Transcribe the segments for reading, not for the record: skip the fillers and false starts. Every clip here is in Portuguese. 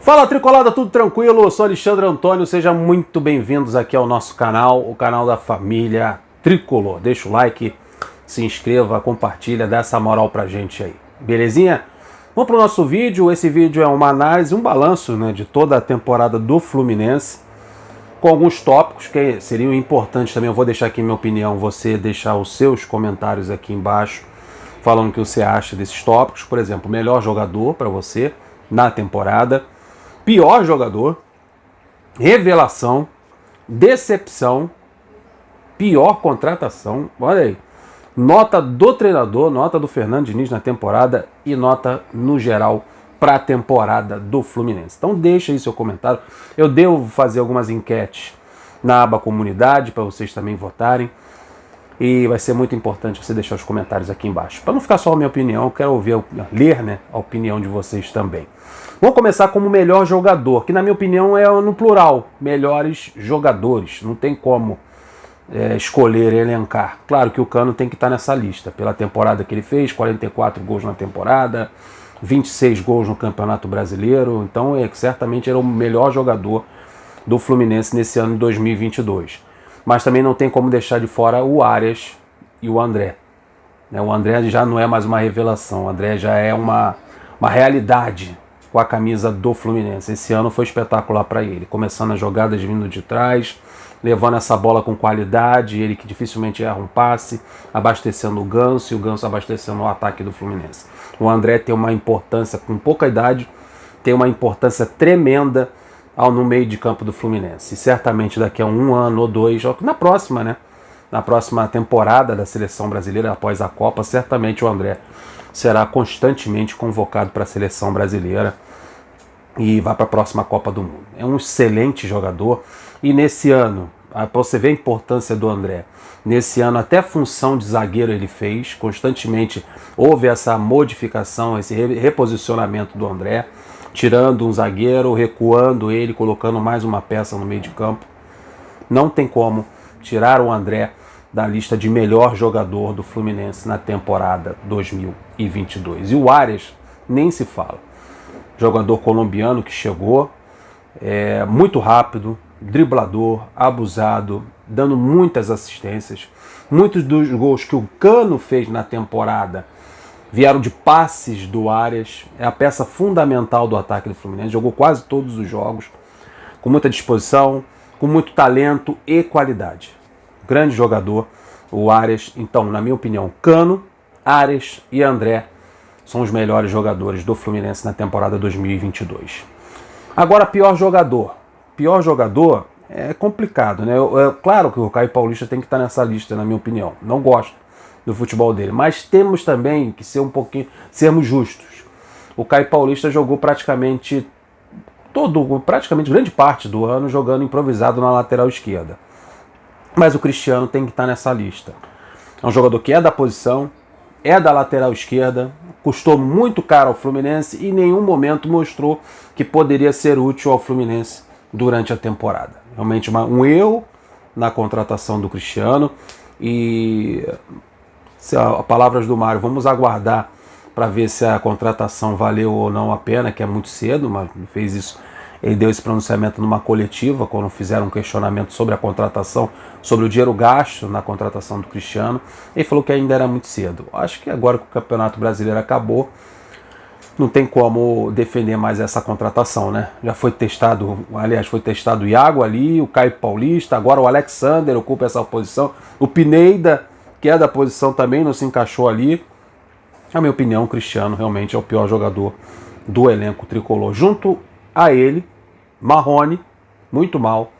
Fala Tricolada, tudo tranquilo? Eu sou Alexandre Antônio, sejam muito bem-vindos aqui ao nosso canal, o canal da família Tricolor. Deixa o like, se inscreva, compartilha, dá essa moral pra gente aí, belezinha? Vamos pro nosso vídeo. Esse vídeo é uma análise, um balanço, né, de toda a temporada do Fluminense, com alguns tópicos que seriam importantes também. Eu vou deixar aqui minha opinião, você deixar os seus comentários aqui embaixo, falando o que você acha desses tópicos. Por exemplo, melhor jogador para você na temporada, pior jogador, revelação, decepção, pior contratação, olha aí, nota do treinador, nota do Fernando Diniz na temporada e nota no geral para a temporada do Fluminense. Então deixa aí seu comentário. Eu devo fazer algumas enquetes na aba comunidade para vocês também votarem. E vai ser muito importante você deixar os comentários aqui embaixo. Para não ficar só a minha opinião, eu quero ler, né, a opinião de vocês também. Vamos começar como melhor jogador, que na minha opinião é no plural, melhores jogadores. Não tem como escolher, elencar. Claro que o Cano tem que estar nessa lista, pela temporada que ele fez, 44 gols na temporada, 26 gols no Campeonato Brasileiro. Então certamente era o melhor jogador do Fluminense nesse ano de 2022. Mas também não tem como deixar de fora o Arias e o André. O André já não é mais uma revelação, o André já é uma realidade com a camisa do Fluminense. Esse ano foi espetacular para ele, começando as jogadas vindo de trás, levando essa bola com qualidade, ele que dificilmente erra um passe, abastecendo o Ganso e o Ganso abastecendo o ataque do Fluminense. O André tem uma importância, com pouca idade, tem uma importância tremenda no meio de campo do Fluminense. E certamente daqui a um ano ou dois, na próxima, né? Na próxima temporada da seleção brasileira, após a Copa, certamente o André será constantemente convocado para a seleção brasileira e vai para a próxima Copa do Mundo. É um excelente jogador e nesse ano, para você ver a importância do André, nesse ano até função de zagueiro ele fez, constantemente houve essa modificação, esse reposicionamento do André, tirando um zagueiro, recuando ele, colocando mais uma peça no meio de campo. Não tem como tirar o André da lista de melhor jogador do Fluminense na temporada 2022. E o Arias nem se fala. Jogador colombiano que chegou, muito rápido, driblador, abusado, dando muitas assistências. Muitos dos gols que o Cano fez na temporada vieram de passes do Arias, é a peça fundamental do ataque do Fluminense, jogou quase todos os jogos, com muita disposição, com muito talento e qualidade. Grande jogador, o Arias. Então, na minha opinião, Cano, Arias e André são os melhores jogadores do Fluminense na temporada 2022. Agora, pior jogador. Pior jogador é complicado, né? Claro que o Caio Paulista tem que estar nessa lista, na minha opinião. Não gosto do futebol dele, mas temos também que ser sermos justos. O Caio Paulista jogou praticamente grande parte do ano jogando improvisado na lateral esquerda. Mas o Cristiano tem que estar nessa lista. É um jogador que é da posição, é da lateral esquerda, custou muito caro ao Fluminense e em nenhum momento mostrou que poderia ser útil ao Fluminense durante a temporada. Realmente um erro na contratação do Cristiano e, palavras do Mário, vamos aguardar para ver se a contratação valeu ou não a pena, que é muito cedo, mas fez isso. Ele deu esse pronunciamento numa coletiva, quando fizeram um questionamento sobre a contratação, sobre o dinheiro gasto na contratação do Cristiano. Ele falou que ainda era muito cedo. Acho que agora que o Campeonato Brasileiro acabou, não tem como defender mais essa contratação, né? Já foi testado, aliás, foi testado o Iago ali, o Caio Paulista, agora o Alexander ocupa essa posição. O Pineda, que é da posição também, não se encaixou ali. Na minha opinião, o Cristiano realmente é o pior jogador do elenco tricolor. Junto a ele, Marrone, muito mal.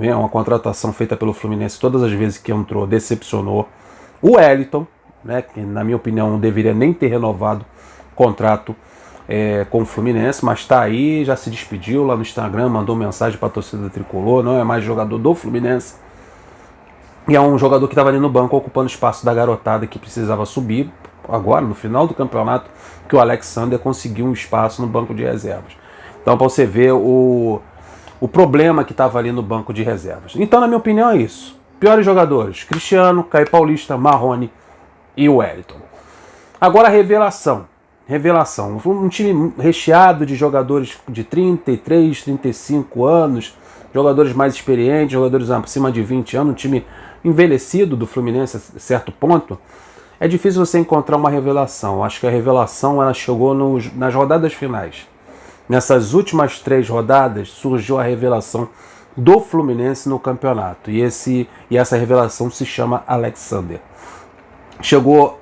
É uma contratação feita pelo Fluminense, todas as vezes que entrou, decepcionou. O Wellington, né, que na minha opinião não deveria nem ter renovado o contrato com o Fluminense, mas está aí, já se despediu lá no Instagram, mandou mensagem para a torcida tricolor, não é mais jogador do Fluminense. E é um jogador que estava ali no banco ocupando espaço da garotada que precisava subir. Agora, no final do campeonato, que o Alexander conseguiu um espaço no banco de reservas. Então, para você ver o problema que estava ali no banco de reservas. Então, na minha opinião, é isso. Piores jogadores: Cristiano, Caio Paulista, Marrone e o Wellington. Agora, a revelação. revelação. Um time recheado de jogadores de 33, 35 anos, jogadores mais experientes, jogadores acima de 20 anos, um time envelhecido do Fluminense a certo ponto. É difícil você encontrar uma revelação. Acho que a revelação ela chegou nas rodadas finais. Nessas últimas 3 rodadas surgiu a revelação do Fluminense no campeonato. E essa revelação se chama Alexander. Chegou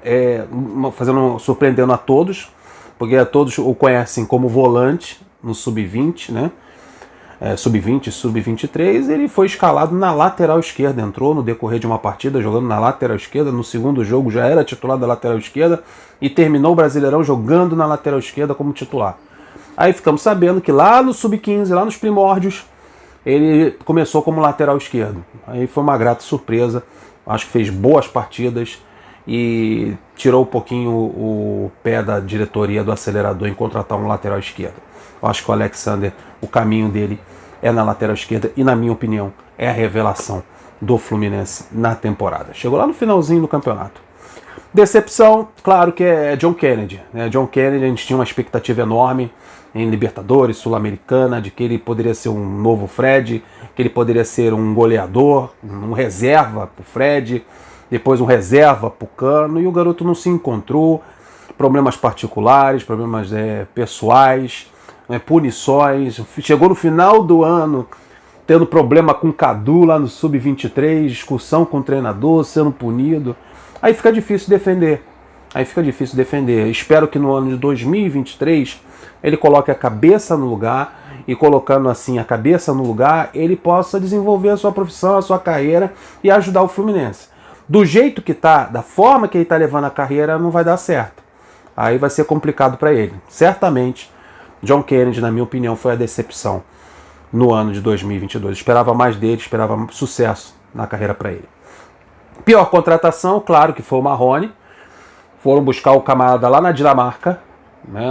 surpreendendo a todos, porque todos o conhecem como volante no sub-20, né? Sub-20, sub-23, ele foi escalado na lateral esquerda, entrou no decorrer de uma partida jogando na lateral esquerda, no segundo jogo já era titular da lateral esquerda e terminou o Brasileirão jogando na lateral esquerda como titular. Aí ficamos sabendo que lá no sub-15, lá nos primórdios, ele começou como lateral esquerdo. Aí foi uma grata surpresa, acho que fez boas partidas e tirou um pouquinho o pé da diretoria do acelerador em contratar um lateral esquerdo. Eu acho que o Alexander, o caminho dele é na lateral esquerda e, na minha opinião, é a revelação do Fluminense na temporada. Chegou lá no finalzinho do campeonato. Decepção, claro que é John Kennedy. John Kennedy, a gente tinha uma expectativa enorme em Libertadores, Sul-Americana, de que ele poderia ser um novo Fred, que ele poderia ser um goleador, um reserva para o Fred, depois um reserva para o Cano, e o garoto não se encontrou. Problemas particulares, problemas pessoais, punições. Chegou no final do ano tendo problema com o Cadu lá no Sub-23, discussão com o treinador, sendo punido. Aí fica difícil defender. Espero que no ano de 2023 ele coloque a cabeça no lugar e, colocando assim a cabeça no lugar, ele possa desenvolver a sua profissão, a sua carreira e ajudar o Fluminense. Do jeito que tá, da forma que ele tá levando a carreira, não vai dar certo. Aí vai ser complicado para ele. Certamente, John Kennedy, na minha opinião, foi a decepção no ano de 2022. Esperava mais dele, esperava sucesso na carreira para ele. Pior contratação, claro que foi o Marrone. Foram buscar o camarada lá na Dinamarca, né?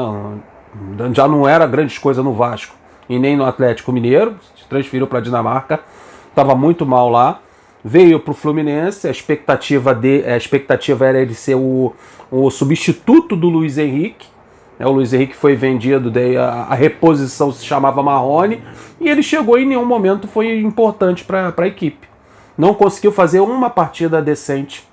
Já não era grandes coisas no Vasco e nem no Atlético Mineiro, se transferiu para a Dinamarca, estava muito mal lá. Veio para o Fluminense, a expectativa era ele ser o substituto do Luiz Henrique. O Luiz Henrique foi vendido, daí a reposição se chamava Marrone, e ele chegou e em nenhum momento foi importante para a equipe. Não conseguiu fazer uma partida decente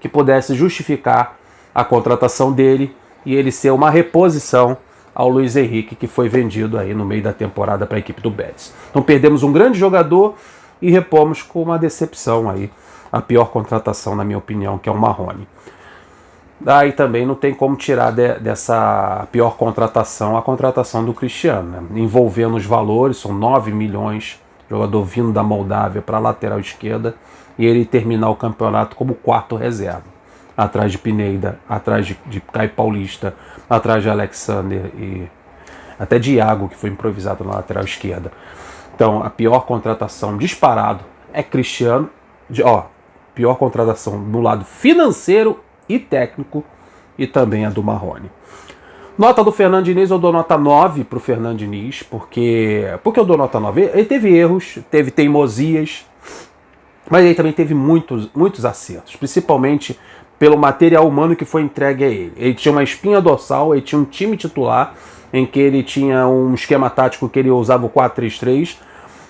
que pudesse justificar a contratação dele e ele ser uma reposição ao Luiz Henrique, que foi vendido aí no meio da temporada para a equipe do Betis. Então perdemos um grande jogador e repomos com uma decepção aí, a pior contratação, na minha opinião, que é o Marrone. Daí também não tem como tirar dessa pior contratação a contratação do Cristiano, né? Envolvendo os valores, são 9 milhões, jogador vindo da Moldávia para a lateral esquerda, e ele terminar o campeonato como quarto reserva, atrás de Pineda, atrás de Caio Paulista, atrás de Alexander e até de Iago, que foi improvisado na lateral esquerda. Então, a pior contratação disparado é Cristiano. Pior contratação no lado financeiro e técnico, e também a do Marrone. Nota do Fernando Diniz, eu dou nota 9 para o Fernando Diniz. Porque eu dou nota 9? Ele teve erros, teve teimosias, mas ele também teve muitos acertos, principalmente pelo material humano que foi entregue a ele. Ele tinha uma espinha dorsal, ele tinha um time titular, em que ele tinha um esquema tático que ele usava o 4-3-3.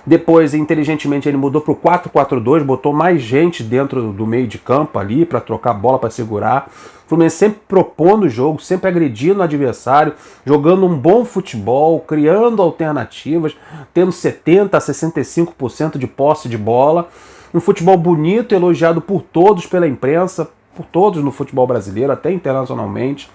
Depois, inteligentemente, ele mudou para o 4-4-2, botou mais gente dentro do meio de campo ali para trocar a bola, para segurar. O Fluminense sempre propondo o jogo, sempre agredindo o adversário, jogando um bom futebol, criando alternativas, tendo 70% a 65% de posse de bola. Um futebol bonito, elogiado por todos, pela imprensa, por todos no futebol brasileiro, até internacionalmente.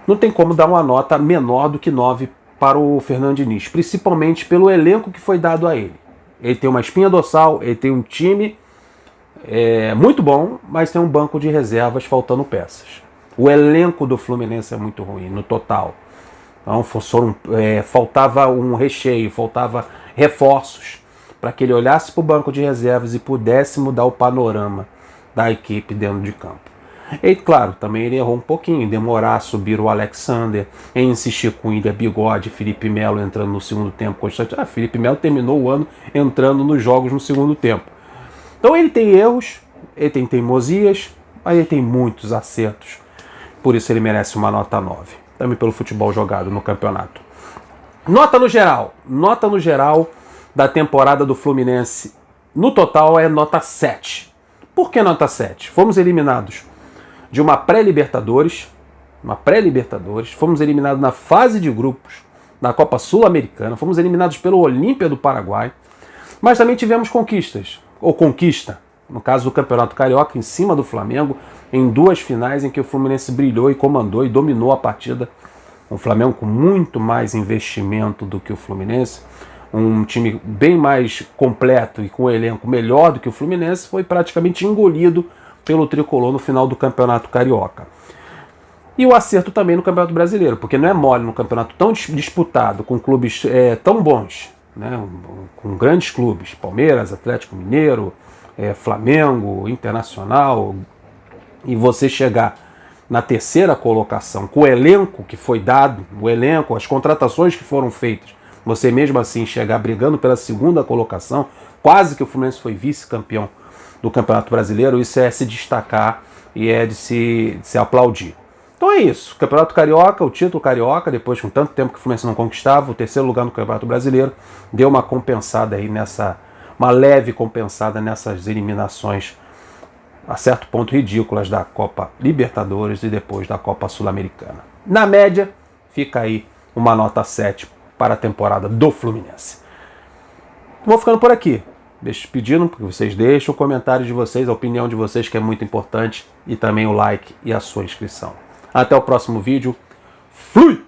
Não tem como dar uma nota menor do que 9 para o Fernando Diniz, principalmente pelo elenco que foi dado a ele. Ele tem uma espinha dorsal, ele tem um time muito bom, mas tem um banco de reservas faltando peças. O elenco do Fluminense é muito ruim, no total. Então faltava um recheio, faltava reforços para que ele olhasse para o banco de reservas e pudesse mudar o panorama da equipe dentro de campo. E claro, também ele errou um pouquinho em demorar a subir o Alexander, em insistir com o William Bigode, Felipe Melo entrando no segundo tempo constante. Felipe Melo terminou o ano entrando nos jogos no segundo tempo. Então ele tem erros, ele tem teimosias, mas ele tem muitos acertos. Por isso ele merece uma nota 9. também pelo futebol jogado no campeonato. Nota no geral da temporada do Fluminense, no total é nota 7. Por que nota 7? Fomos eliminados de uma pré-Libertadores, fomos eliminados na fase de grupos da Copa Sul-Americana, fomos eliminados pelo Olímpia do Paraguai, mas também tivemos conquista, no caso do Campeonato Carioca, em cima do Flamengo, em 2 finais em que o Fluminense brilhou e comandou e dominou a partida. Um Flamengo com muito mais investimento do que o Fluminense, um time bem mais completo e com um elenco melhor do que o Fluminense, foi praticamente engolido pelo Tricolor no final do Campeonato Carioca. E o acerto também no Campeonato Brasileiro, porque não é mole no campeonato tão disputado, com clubes tão bons, né, com grandes clubes, Palmeiras, Atlético Mineiro, Flamengo, Internacional, e você chegar na terceira colocação, com o elenco que foi dado, as contratações que foram feitas, você mesmo assim chegar brigando pela segunda colocação, quase que o Fluminense foi vice-campeão do Campeonato Brasileiro, isso é se destacar e é de se aplaudir. Então é isso, Campeonato Carioca, o título Carioca, depois com tanto tempo que o Fluminense não conquistava, o terceiro lugar no Campeonato Brasileiro, deu uma compensada aí uma leve compensada nessas eliminações a certo ponto ridículas da Copa Libertadores e depois da Copa Sul-Americana. Na média, fica aí uma nota 7 para a temporada do Fluminense. Vou ficando por aqui. Pedindo que vocês deixem o comentário de vocês, a opinião de vocês, que é muito importante, e também o like e a sua inscrição. Até o próximo vídeo. Fui!